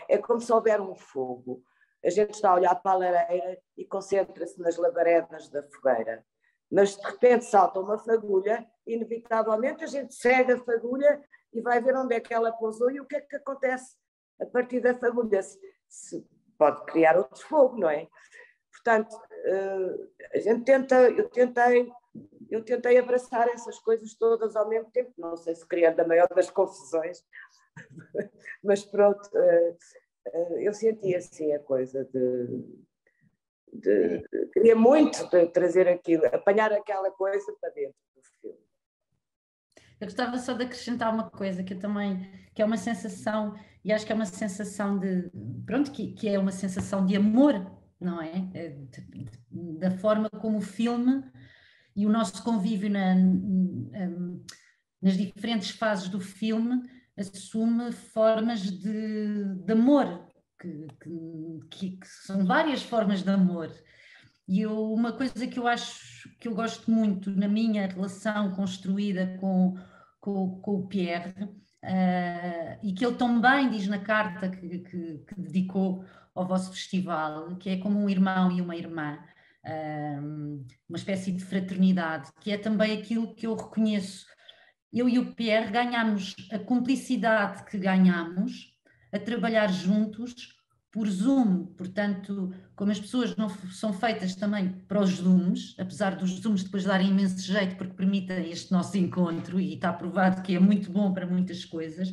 é como se houver um fogo. A gente está a olhar para a lareira e concentra-se nas labaredas da fogueira. Mas, de repente, salta uma fagulha, inevitavelmente a gente segue a fagulha e vai ver onde é que ela pousou e o que é que acontece a partir da fagulha. Se pode criar outro fogo, não é? Portanto, eu tentei abraçar essas coisas todas ao mesmo tempo, não sei se criando a maior das confusões, mas pronto, eu senti assim a coisa queria muito trazer aquilo, apanhar aquela coisa para dentro do filme. Eu gostava só de acrescentar uma coisa que eu também, que é uma sensação, e acho que é uma sensação pronto, que é uma sensação de amor, não é? Da forma como o filme e o nosso convívio nas diferentes fases do filme assume formas de amor, que são várias formas de amor. E uma coisa que eu acho que eu gosto muito na minha relação construída com o Pierre, e que ele também diz na carta que dedicou ao vosso festival, que é como um irmão e uma irmã, uma espécie de fraternidade, que é também aquilo que eu reconheço. Eu e o Pierre ganhamos a cumplicidade que ganhamos a trabalhar juntos por Zoom, portanto, como as pessoas não são feitas também para os Zooms, apesar dos Zooms depois darem imenso jeito porque permitem este nosso encontro e está provado que é muito bom para muitas coisas,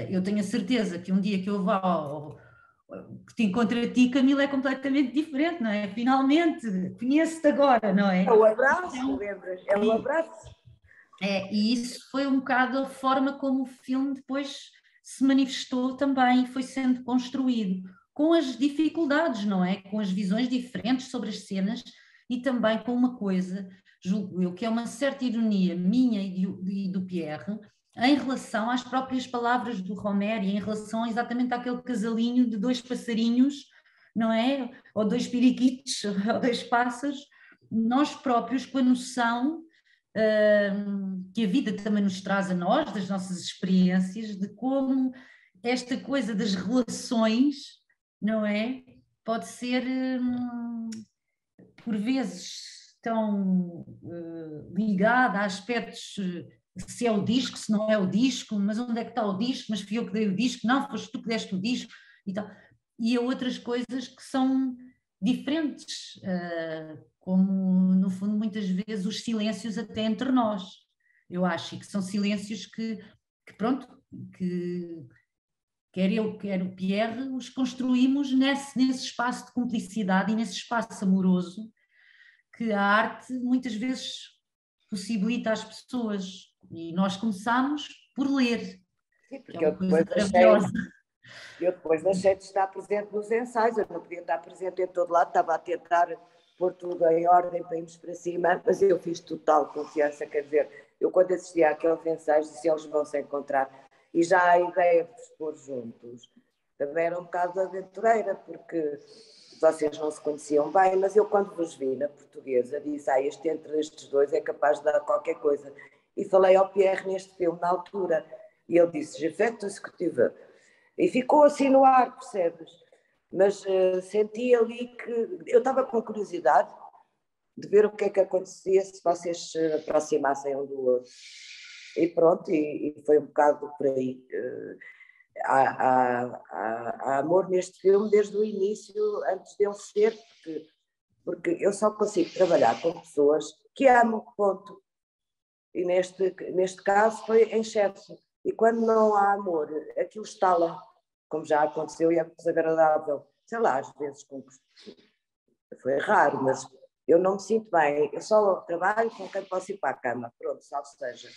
eu tenho a certeza que um dia que eu vá que te encontro a ti, Camila, é completamente diferente, não é? Finalmente, conheço-te agora, não é? É o abraço, então, lembras? É o abraço. E isso foi um bocado a forma como o filme depois se manifestou também e foi sendo construído, com as dificuldades, não é? Com as visões diferentes sobre as cenas e também com uma coisa, julgo eu, que é uma certa ironia minha e do Pierre, em relação às próprias palavras do Romer e em relação exatamente àquele casalinho de dois passarinhos, não é? Ou dois periquitos, ou dois pássaros, nós próprios com a noção que a vida também nos traz a nós, das nossas experiências, de como esta coisa das relações, não é? Pode ser, por vezes, tão ligada a aspectos, se é o disco, se não é o disco, mas onde é que está o disco, mas fui eu que dei o disco, não, foste tu que deste o disco, e tal. E há outras coisas que são diferentes, como no fundo muitas vezes os silêncios até entre nós, eu acho, e que são silêncios que pronto, que quer eu, quer o Pierre, os construímos nesse espaço de cumplicidade e nesse espaço amoroso que a arte muitas vezes possibilita às pessoas, e nós começamos por ler, Sim, porque que é uma coisa maravilhosa. Eu depois deixei de estar presente nos ensaios, eu não podia estar presente em todo lado, estava a tentar pôr tudo em ordem para irmos para cima, mas eu fiz total confiança, quer dizer, eu quando assisti àqueles ensaios disse eles vão se encontrar, e já a ideia de vos pôr juntos também era um bocado aventureira, porque vocês não se conheciam bem, mas eu quando vos vi na portuguesa disse, este entre estes dois é capaz de dar qualquer coisa, e falei ao Pierre neste filme na altura, e ele disse, je fais tout ce que tu veux. E ficou assim no ar, percebes? Mas senti ali que... Eu estava com curiosidade de ver o que é que acontecia se vocês se aproximassem um do outro. E pronto, e foi um bocado por aí. Há amor neste filme desde o início, antes de ele ser, porque eu só consigo trabalhar com pessoas que amam, ponto. E neste caso foi em excesso. E quando não há amor, aquilo estala, como já aconteceu e é desagradável. Sei lá, às vezes foi raro, mas eu não me sinto bem. Eu só trabalho com quem posso ir para a cama. Pronto, salve seja.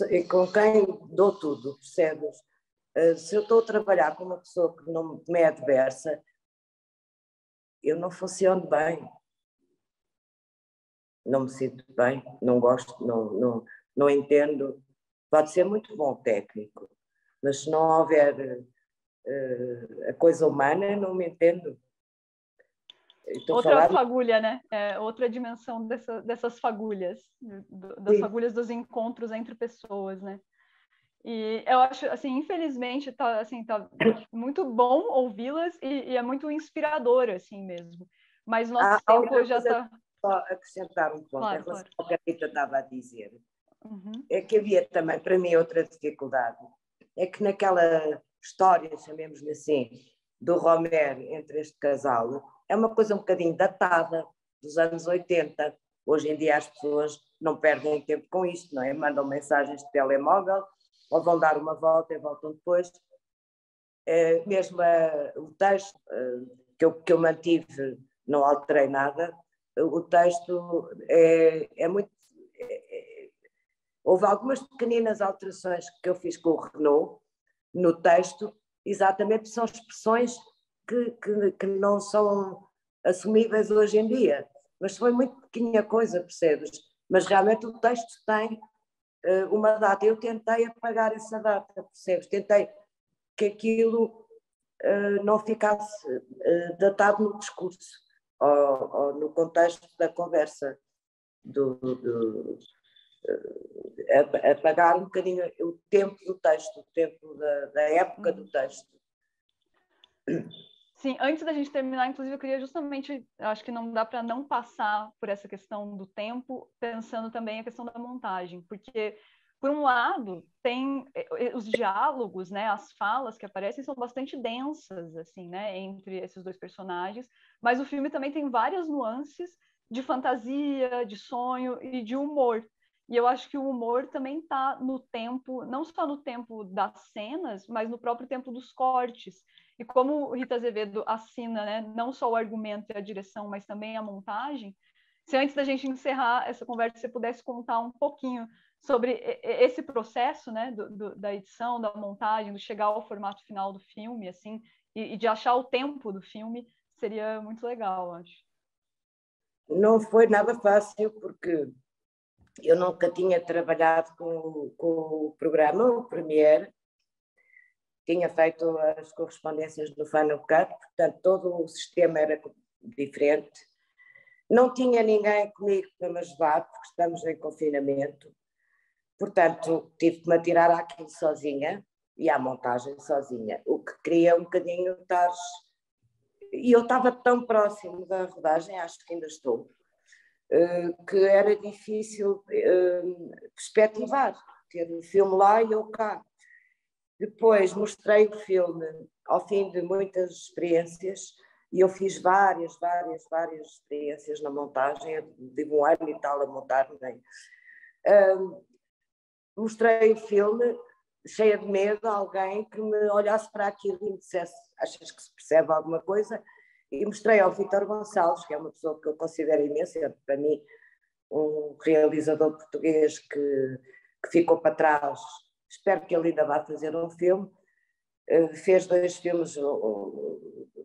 e com quem dou tudo, percebes? Se eu estou a trabalhar com uma pessoa que não me é adversa, eu não funciono bem. Não me sinto bem, não gosto, não entendo. Pode ser muito bom técnico, mas se não houver a coisa humana, não me entendo. Outra fagulha, né? Outra dimensão dessas fagulhas, das fagulhas dos encontros entre pessoas, né? E eu acho, assim, infelizmente, tá muito bom ouvi-las e é muito inspirador, assim mesmo. Mas nosso tempo já está... Só acrescentar um ponto em relação ao que a Rita estava a dizer. É que havia também, para mim, outra dificuldade. É que naquela história, chamemos-lhe assim, do Romer entre este casal, é uma coisa um bocadinho datada, dos anos 80. Hoje em dia as pessoas não perdem tempo com isto, não é? Mandam mensagens de telemóvel, ou vão dar uma volta e voltam depois. Mesmo o texto que eu mantive, não alterei nada, o texto é muito... Houve algumas pequeninas alterações que eu fiz com o Renaud no texto, exatamente são expressões que não são assumíveis hoje em dia, mas foi muito pequena coisa, percebes? Mas realmente o texto tem uma data. Eu tentei apagar essa data, percebes? Tentei que aquilo não ficasse datado no discurso ou no contexto da conversa, apagar um bocadinho o tempo do texto, o tempo da época do texto. Sim, antes da gente terminar, inclusive, eu queria justamente, acho que não dá para não passar por essa questão do tempo, pensando também a questão da montagem, porque, por um lado, tem os diálogos, né, as falas que aparecem são bastante densas, assim, né, entre esses dois personagens, mas o filme também tem várias nuances de fantasia, de sonho e de humor. E eu acho que o humor também está no tempo, não só no tempo das cenas, mas no próprio tempo dos cortes. E como Rita Azevedo assina, né, não só o argumento e a direção, mas também a montagem, se antes da gente encerrar essa conversa, você pudesse contar um pouquinho sobre esse processo, né, da edição, da montagem, do chegar ao formato final do filme, assim, e de achar o tempo do filme, seria muito legal, acho. Não foi nada fácil, porque eu nunca tinha trabalhado com o programa, o Premiere, tinha feito as correspondências do Final Cut, portanto todo o sistema era diferente. Não tinha ninguém comigo para me ajudar, porque estamos em confinamento, portanto tive que me atirar àquilo sozinha e à montagem sozinha, o que cria um bocadinho estar... E eu estava tão próximo da rodagem, acho que ainda estou, que era difícil perspectivar, ter o filme lá e eu cá. Depois mostrei o filme ao fim de muitas experiências, e eu fiz várias experiências na montagem, eu tive um ano e tal a montar, bem. Mostrei o filme cheia de medo a alguém que me olhasse para aquilo e me dissesse: achas que se percebe alguma coisa? E mostrei ao Vítor Gonçalves, que é uma pessoa que eu considero imensa, para mim um realizador português que ficou para trás. Espero que ele ainda vá fazer um filme. Fez 2 filmes,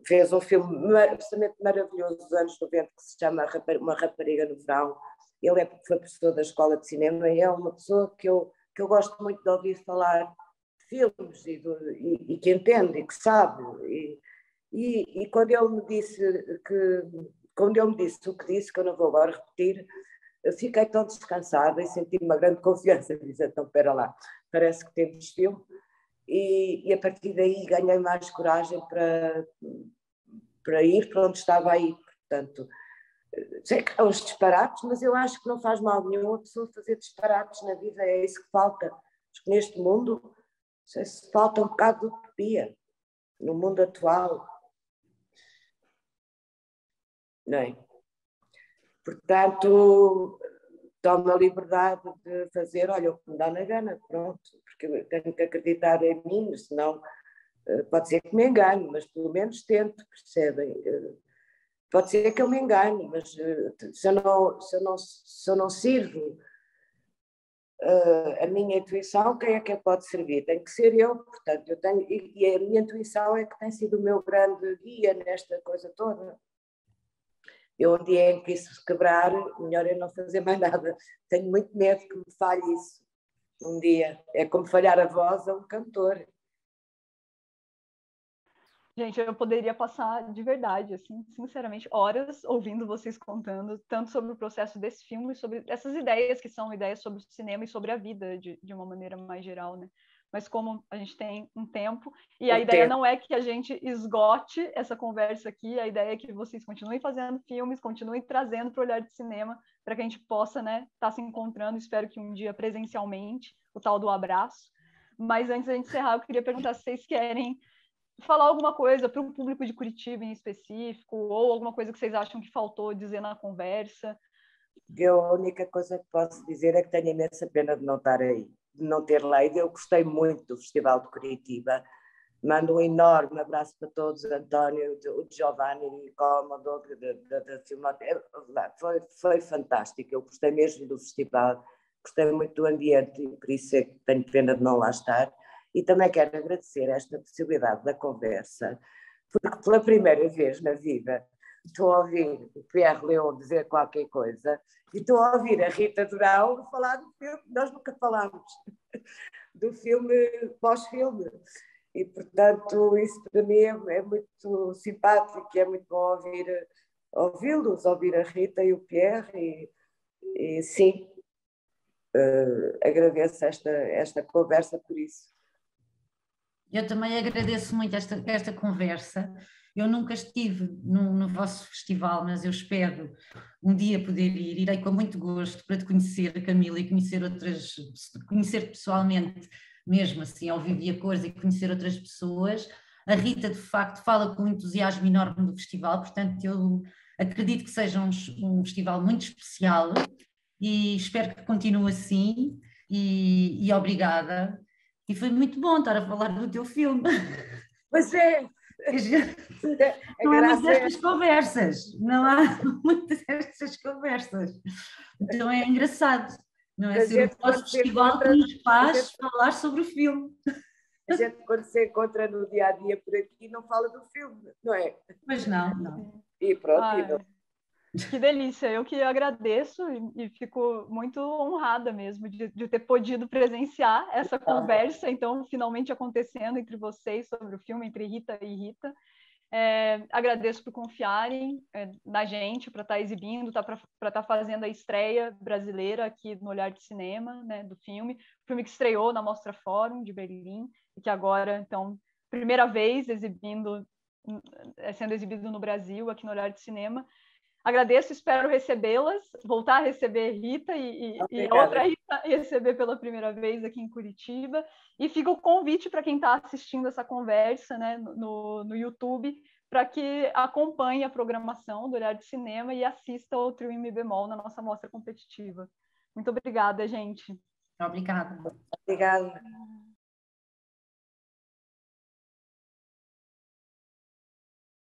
fez um filme absolutamente maravilhoso dos anos 90 que se chama Uma Rapariga no Verão. Ele foi professor da Escola de Cinema e é uma pessoa que eu gosto muito de ouvir falar de filmes e que entende e que sabe. E quando ele me disse o que disse, que eu não vou agora repetir, eu fiquei tão descansada e senti uma grande confiança. Disse: então, espera lá, parece que temos filme. E a partir daí ganhei mais coragem para ir para onde estava aí. Portanto, sei que há os disparates, mas eu acho que não faz mal nenhum a pessoa fazer disparates na vida, é isso que falta. Acho que neste mundo se falta um bocado de utopia, no mundo atual. Não é? Portanto, tomo a liberdade de fazer, olha, o que me dá na gana, pronto, porque eu tenho que acreditar em mim, senão pode ser que me engane, mas pelo menos tento, percebem? Pode ser que eu me engane, mas se eu não sirvo a minha intuição, quem é que pode servir? Tem que ser eu, portanto, eu tenho, e a minha intuição é que tem sido o meu grande guia nesta coisa toda. Eu, um dia em que isso se quebrar, melhor eu não fazer mais nada. Tenho muito medo que me falhe isso um dia. É como falhar a voz a um cantor. Gente, eu poderia passar de verdade, assim, sinceramente, horas ouvindo vocês contando tanto sobre o processo desse filme, sobre essas ideias que são ideias sobre o cinema e sobre a vida de uma maneira mais geral, né? Mas como a gente tem um tempo, e a ideia não é que a gente esgote essa conversa aqui, a ideia é que vocês continuem fazendo filmes, continuem trazendo para o Olhar de Cinema, para que a gente possa, né, estar se encontrando, espero que um dia presencialmente, o tal do abraço. Mas antes de encerrar, eu queria perguntar se vocês querem falar alguma coisa para o público de Curitiba em específico, ou alguma coisa que vocês acham que faltou dizer na conversa. Eu, a única coisa que posso dizer é que tenho imensa pena de não estar aí, de não ter lá ido. Eu gostei muito do Festival de Curitiba. Mando um enorme abraço para todos, António, o Giovanni, o Incómodo, da Filmoteca. Foi fantástico, eu gostei mesmo do festival, gostei muito do ambiente e por isso é que tenho pena de não lá estar. E também quero agradecer esta possibilidade da conversa, porque pela primeira vez na vida estou a ouvir o Pierre Leon dizer qualquer coisa e estou a ouvir a Rita Durão falar do filme, nós nunca falámos do filme pós-filme. E, portanto, isso para mim é muito simpático e é muito bom ouvi-los, ouvir a Rita e o Pierre. E sim, agradeço esta conversa por isso. Eu também agradeço muito esta conversa. Eu nunca estive no vosso festival, mas eu espero um dia poder ir. Irei com muito gosto para te conhecer, Camila, e conhecer pessoalmente, mesmo assim, ao vivo e a cores, e conhecer outras pessoas. A Rita, de facto, fala com um entusiasmo enorme do festival, portanto, eu acredito que seja um festival muito especial e espero que continue assim. E obrigada. E foi muito bom estar a falar do teu filme. Pois é! Não há muitas destas conversas, não há muitas destas conversas. Então é engraçado, não é? Ser o nosso festival que nos faz falar sobre o filme. A gente, quando se encontra no dia a dia por aqui, não fala do filme, não é? Mas não. E pronto, que delícia, eu que agradeço e fico muito honrada mesmo de ter podido presenciar essa conversa, então, finalmente acontecendo entre vocês sobre o filme, entre Rita e Rita. Agradeço por confiarem na gente, para estar exibindo, para estar fazendo a estreia brasileira aqui no Olhar de Cinema, né, do filme. O filme que estreou na Mostra Fórum de Berlim, e que agora, então, primeira vez sendo exibido no Brasil, aqui no Olhar de Cinema. Agradeço, espero recebê-las, voltar a receber Rita e a outra Rita receber pela primeira vez aqui em Curitiba. E fica o convite para quem está assistindo essa conversa, né, no YouTube, para que acompanhe a programação do Olhar de Cinema e assista ao Trio em Mi Bemol na nossa mostra competitiva. Muito obrigada, gente. Obrigada. Obrigada.